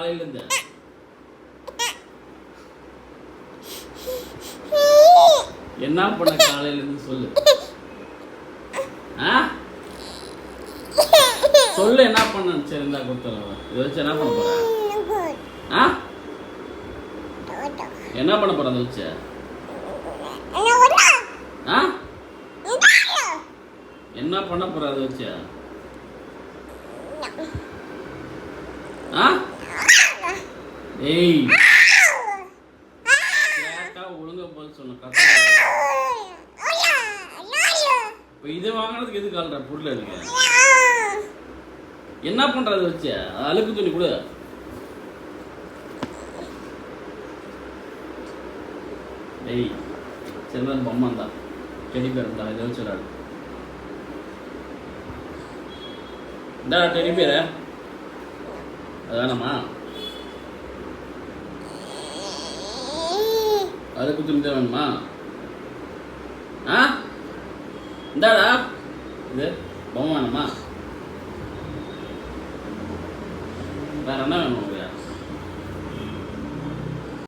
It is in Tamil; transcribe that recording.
காலையில இருந்து? என்ன பண்ண காலையில இருந்து சொல்லு. சொல்லு என்ன பண்ண. சரி இருந்தா கொடுத்துறேன். இதை வச்சு என்ன பண்ண போற? என்ன பண்ண போற அதை வச்சு? என்ன பண்ண போற அதை வச்சு? ஏய் கேட்டா ஒழுங்கா போல் சொன்ன கத்த. இப்போ இதை வாங்கினதுக்கு எது கால்ற பொருள் இருக்கு? என்ன பண்றது வச்சு? அழுக்கு துணி கொடு. ஏய் சிறந்த பொம்மை தான் டெடி பேர் இருந்தா இதை வச்சு விளையாடு. இந்தா டெடி பேர் அது வேணாமா? அழுக்கு துணி தான் வேணுமா? இந்தாடா இது பொம்மை வேணுமா? வேற என்ன வேணும்?